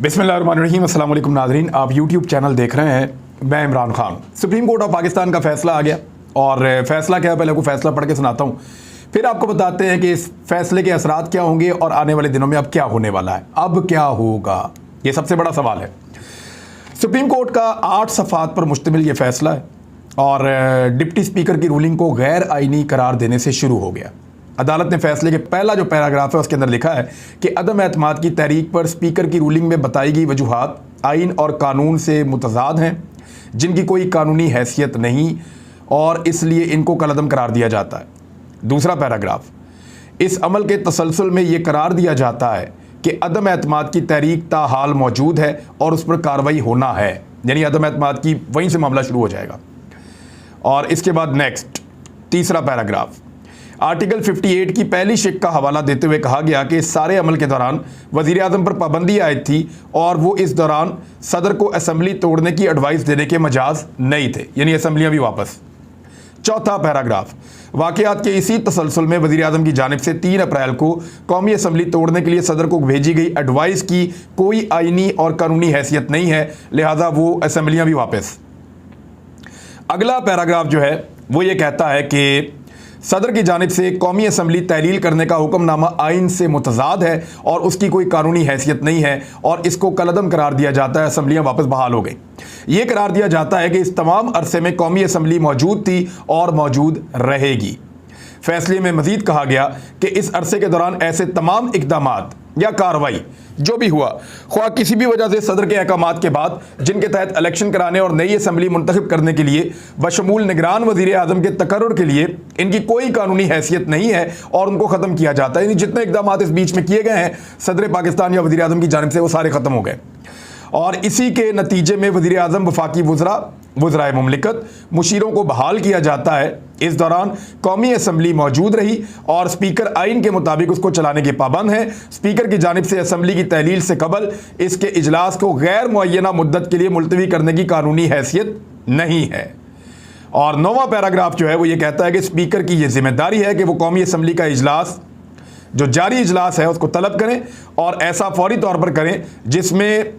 बिस्मिल्लाहिर्रहमानिर्रहीम, अस्सलाम वालेकुम नाज़रीन। आप यूट्यूब चैनल देख रहे हैं, मैं Imran Khan. Supreme court of Pakistan का फैसला आ गया और फैसला क्या है, पहले आपको फैसला पढ़ के सुनाता हूँ, फिर आपको बताते हैं कि इस फैसले के असरात क्या होंगे और आने वाले दिनों में अब क्या होने वाला है। अब क्या होगा, ये सबसे बड़ा सवाल है। सुप्रीम कोर्ट का 8 सफ़ात पर मुश्तमिल ये फैसला है और डिप्टी स्पीकर की रूलिंग को गैर आइनी करार देने से शुरू हो गया। अदालत ने फैसले के पहला जो पैराग्राफ है उसके अंदर लिखा है कि अदम एतमाद की तहरीक पर स्पीकर की रूलिंग में बताई गई वजूहात आइन और कानून से मुतज़ाद हैं, जिनकी कोई कानूनी हैसियत नहीं और इसलिए इनको कलअदम करार दिया जाता है। दूसरा पैराग्राफ, इस अमल के तसलसल में ये करार दिया जाता है कि अदम एतमाद की तहरीक ताहाल मौजूद है और उस पर कार्रवाई होना है, यानी अदम एतमाद की वहीं से मामला शुरू हो जाएगा। और इसके बाद नेक्स्ट तीसरा पैराग्राफ, आर्टिकल 58 की पहली शिक का हवाला देते हुए कहा गया कि इस सारे अमल के दौरान वज़ीर आज़म पर पाबंदी आयद थी और वो इस दौरान सदर को असम्बली तोड़ने की एडवाइस देने के मजाज नहीं थे, यानी असम्बलियाँ भी वापस। चौथा पैराग्राफ, वाक़यात के इसी तसलसल में वज़ीर आज़म की जानिब से 3 अप्रैल को कौमी असम्बली तोड़ने के लिए सदर को भेजी गई एडवाइस की कोई आइनी और कानूनी हैसियत नहीं है, लिहाजा वो असम्बलियाँ भी वापस। अगला पैराग्राफ जो है वो ये कहता है कि सदर की जानिब से कौमी असम्बली तहलील करने का हुक्मनामा आइन से मुतज़ाद है और उसकी कोई कानूनी हैसियत नहीं है और इसको कलअदम करार दिया जाता है, असम्बलियाँ वापस बहाल हो गई। ये करार दिया जाता है कि इस तमाम अरसे में कौमी असम्बली मौजूद थी और मौजूद रहेगी। फैसले में मजीद कहा गया कि इस अरसे के दौरान ऐसे तमाम इक़दामात या कार्रवाई जो भी हुआ, ख्वाह किसी भी वजह से सदर के अहकामात के बाद जिनके तहत इलेक्शन कराने और नई असम्बली मुंतखब करने के लिए बशमूल निगरान वज़ीर आज़म के तकर्रुर के लिए इनकी कोई कानूनी हैसियत नहीं है और उनको ख़त्म किया जाता है। यानी जितने इक़दामात इस बीच में किए गए हैं सदर पाकिस्तान या वज़ीर आज़म की जानिब से, वो सारे ख़त्म हो गए और इसी के नतीजे में वज़ीर आज़म, वफाकी वज़राए मुमलिकत, मुशीरों को बहाल किया जाता है। इस दौरान कौमी असम्बली मौजूद रही और स्पीकर आइन के मुताबिक उसको चलाने के पाबंद हैं। स्पीकर की जानिब से असम्बली की तहलील से कबल इसके इजलास को गैर मुअय्यना मुद्दत के लिए मुलतवी करने की कानूनी हैसियत नहीं है। और 9वां पैराग्राफ जो है वो ये कहता है कि स्पीकर की ये जिम्मेदारी है कि वो कौमी असम्बली का इजलास, जो जारी इजलास है, उसको तलब करें और ऐसा फौरी तौर पर करें जिसमें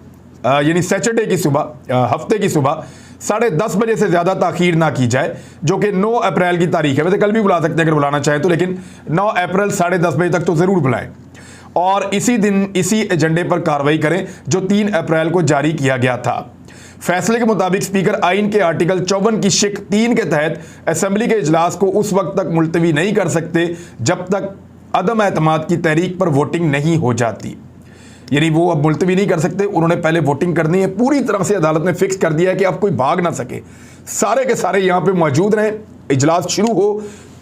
यानी सैटरडे की सुबह, हफ्ते की सुबह 10:30 बजे से ज़्यादा ताख़ीर ना की जाए, जो कि 9 अप्रैल की तारीख है। वैसे कल भी बुला सकते हैं अगर बुलाना चाहें तो, लेकिन 9 अप्रैल 10:30 बजे तक तो ज़रूर बुलाएं और इसी दिन इसी एजेंडे पर कार्रवाई करें जो 3 अप्रैल को जारी किया गया था। फैसले के मुताबिक स्पीकर आइन के आर्टिकल 54 की शिक 3 के तहत असम्बली के इजलास को उस वक्त तक मुलतवी नहीं कर सकते जब तक अदम एतमाद की तहरीक पर वोटिंग नहीं हो जाती। यानी वो अब मुलतवी नहीं कर सकते, उन्होंने पहले वोटिंग करनी है। पूरी तरह से अदालत ने फिक्स कर दिया है कि अब कोई भाग ना सके, सारे के सारे यहाँ पे मौजूद रहें, इजलास शुरू हो।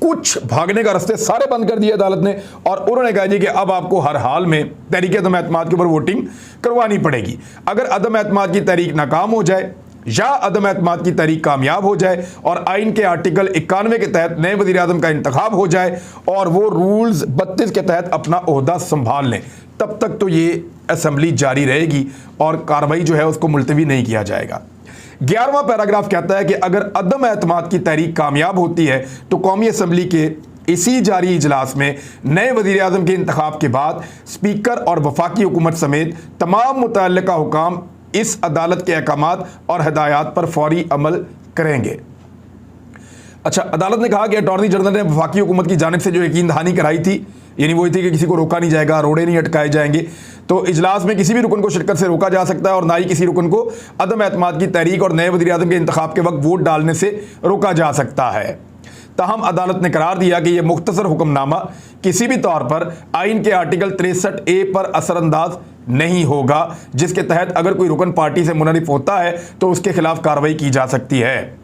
कुछ भागने का रास्ते सारे बंद कर दिए अदालत ने और उन्होंने कहा जी कि अब आपको हर हाल में तहरीक अदम एतमाद के ऊपर वोटिंग करवानी पड़ेगी। अगर अदम एतमाद की तहरीक नाकाम हो जाए या अदम एतमाद की तहरीक कामयाब हो जाए और आइन के आर्टिकल 91 के तहत नए वज़ीर आज़म का इंतखाब हो जाए और वो रूल्स 32 के तहत अपना ओहदा संभाल लें, तब तक तो ये असम्बली जारी रहेगी और कार्रवाई जो है उसको मुलतवी नहीं किया जाएगा। 11वां पैराग्राफ कहता है कि अगर अदम एतमाद की तहरीक कामयाब होती है तो कौमी असम्बली के इसी जारी इजलास में नए वज़ीर आज़म के इंतखाब के बाद स्पीकर और वफाकी हुकूमत समेत तमाम मुतअल्लिका हुकाम इस अदालत के अहकामात और हिदायत पर फौरी अमल करेंगे। अच्छा, अदालत ने कहा कि अटॉर्नी जनरल ने वफाकी हुकूमत की जानिब से जो यकीन दहानी कराई थी, यानी वो थी कि किसी को रोका नहीं जाएगा, रोड़े नहीं अटकाए जाएंगे, तो इजलास में किसी भी रुकन को शिरकत से रोका जा सकता है और ना ही किसी रुकन को अदम एतमाद की तहरीक और नए वज़ीर आज़म के इंतखाब के वक्त वोट डालने से रोका जा सकता है। ताहम अदालत ने करार दिया कि यह मुख्तसर हुक्मनामा किसी भी तौर पर आइन के आर्टिकल 63A पर असरअंदाज नहीं होगा, जिसके तहत अगर कोई रुकन पार्टी से मुनरिफ होता है तो उसके खिलाफ कार्रवाई की जा सकती है।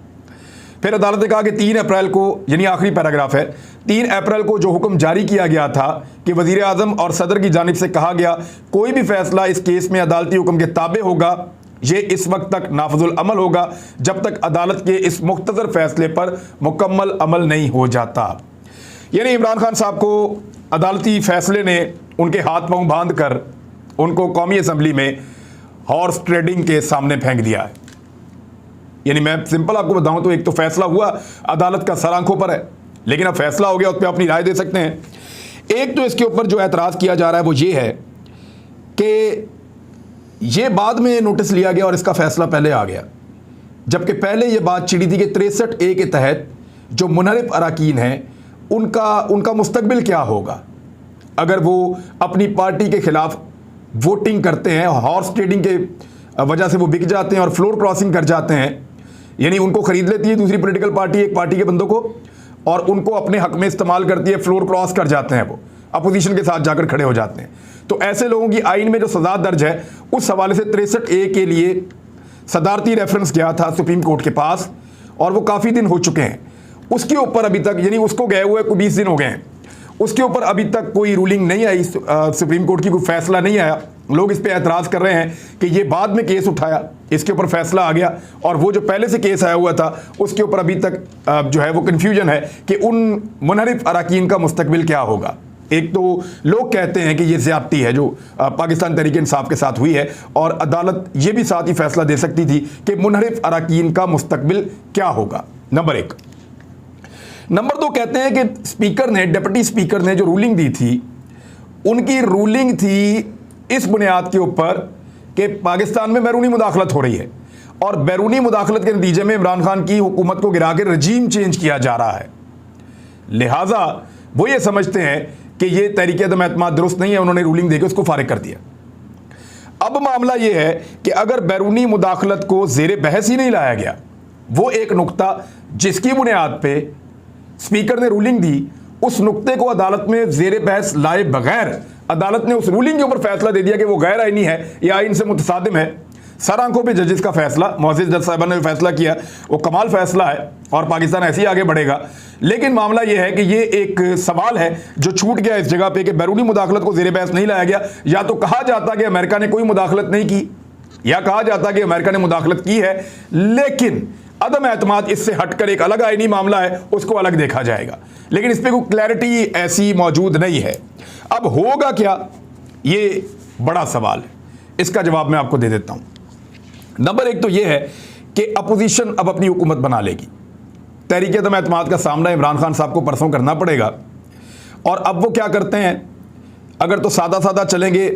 फिर अदालत ने कहा कि 3 अप्रैल को, यानी आखिरी पैराग्राफ है, 3 अप्रैल को जो हुक्म जारी किया गया था कि वज़ीर आज़म और सदर की जानिब से कहा गया कोई भी फैसला इस केस में अदालती हुक्म के ताबे होगा, ये इस वक्त तक नाफिजुल अमल होगा जब तक अदालत के इस मुख्तसर फैसले पर मुकम्मल अमल नहीं हो जाता। यानी इमरान खान साहब को अदालती फैसले ने उनके हाथ पांव बांध कर उनको कौमी असम्बली में हॉर्स ट्रेडिंग के सामने फेंक दिया है। यानी मैं सिंपल आपको बताऊं तो एक तो फैसला हुआ, अदालत का सर आंखों पर है, लेकिन अब फैसला हो गया, उस पर अपनी राय दे सकते हैं। एक तो इसके ऊपर जो एतराज़ किया जा रहा है वो ये है कि ये बाद में नोटिस लिया गया और इसका फैसला पहले आ गया, जबकि पहले ये बात छिड़ी थी कि 63A के तहत जो मुनहरिफ अरकान हैं उनका मुस्तकबिल क्या होगा अगर वो अपनी पार्टी के खिलाफ वोटिंग करते हैं, हॉर्स ट्रेडिंग के वजह से वो बिक जाते हैं और फ्लोर क्रॉसिंग कर जाते हैं, यानी उनको खरीद लेती है दूसरी पॉलिटिकल पार्टी एक पार्टी के बंदों को और उनको अपने हक में इस्तेमाल करती है, फ्लोर क्रॉस कर जाते हैं, वो अपोजिशन के साथ जाकर खड़े हो जाते हैं। तो ऐसे लोगों की आइन में जो सजा दर्ज है उस हवाले से 63A के लिए सदारती रेफरेंस गया था सुप्रीम कोर्ट के पास और वो काफ़ी दिन हो चुके हैं। उसके ऊपर अभी तक, यानी उसको गए हुए कोई 20 दिन हो गए हैं, उसके ऊपर अभी तक कोई रूलिंग नहीं आई, सुप्रीम कोर्ट की कोई फैसला नहीं आया। लोग इस पे एतराज़ कर रहे हैं कि ये बाद में केस उठाया, इसके ऊपर फैसला आ गया और वो जो पहले से केस आया हुआ था उसके ऊपर अभी तक जो है वो कन्फ्यूजन है कि उन मुनहरिफ अरकान का मुस्तकबिल क्या होगा। एक तो लोग कहते हैं कि ये ज़्यादती है जो पाकिस्तान तहरीक इंसाफ के साथ हुई है और अदालत ये भी साथ ही फैसला दे सकती थी कि मुनहरिफ अरकान का मुस्तकबिल क्या होगा, नंबर 1। नंबर 2, कहते हैं कि स्पीकर ने, डिप्टी स्पीकर ने जो रूलिंग दी थी, उनकी रूलिंग थी इस बुनियाद के ऊपर कि पाकिस्तान में बैरूनी मुदाखलत हो रही है और बैरूनी मुदाखलत के नतीजे में इमरान खान की हुकूमत को गिरा के रजीम चेंज किया जा रहा है। लिहाजा वो ये समझते हैं कि ये तहरीक अदम एतमाद दुरुस्त नहीं है, उन्होंने रूलिंग देकर उसको फारिग कर दिया। अब मामला ये है कि अगर बैरूनी मुदाखलत को ज़ेरे बहस ही नहीं लाया गया, वो एक नुक्ता जिसकी बुनियाद पे स्पीकर ने रूलिंग दी, उस नुक्ते को अदालत में ज़ेरे बहस लाए बगैर अदालत ने उस रूलिंग के ऊपर फैसला दे दिया कि वो गैर आइनी है या आइन से मुतसादिम है। सर आंखों पे जजेस का फैसला, मोअज़्ज़िज़ जज साहिबा ने फैसला किया, वो कमाल फैसला है और पाकिस्तान ऐसे ही आगे बढ़ेगा। लेकिन मामला ये है कि ये एक सवाल है जो छूट गया इस जगह पे कि बैरूनी मुदाखलत को ज़ेरे बहस नहीं लाया गया। या तो कहा जाता कि अमेरिका ने कोई मुदाखलत नहीं की, या कहा जाता कि अमेरिका ने मुदाखलत की है लेकिन अदम एतमाद इससे हटकर एक अलग आईनी मामला है, उसको अलग देखा जाएगा। लेकिन इस पर कोई क्लैरिटी ऐसी मौजूद नहीं है। अब होगा क्या, ये बड़ा सवाल है, इसका जवाब मैं आपको दे देता हूं। नंबर 1 तो ये है कि अपोजिशन अब अपनी हुकूमत बना लेगी। तहरीक अदम एतमाद का सामना इमरान खान साहब को परसों करना पड़ेगा और अब वो क्या करते हैं, अगर तो सादा सादा चलेंगे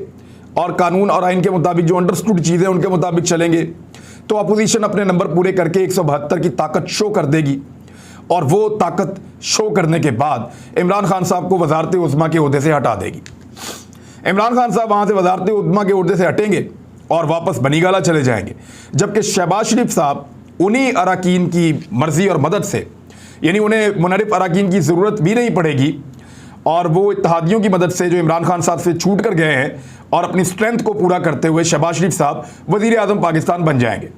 और कानून और आइन के मुताबिक जो अंडरस्टूड चीज़ें उनके मुताबिक चलेंगे तो अपोजिशन अपने नंबर पूरे करके 172 की ताकत शो कर देगी और वो ताकत शो करने के बाद इमरान खान साहब को वज़ारत उज़्मा के ओहदे से हटा देगी। इमरान खान साहब वहाँ से वज़ारत उज़्मा के ओहदे से हटेंगे और वापस बनीगाला चले जाएंगे, जबकि शहबाज शरीफ साहब उन्हीं अरकान की मर्ज़ी और मदद से, यानी उन्हें मुनहरिफ अरकान की ज़रूरत भी नहीं पड़ेगी और वो इत्तेहादियों की मदद से जो इमरान खान साहब से छूट कर गए हैं और अपनी स्ट्रेंथ को पूरा करते हुए शहबाज शरीफ साहब वज़ीर आज़म पाकिस्तान बन जाएंगे।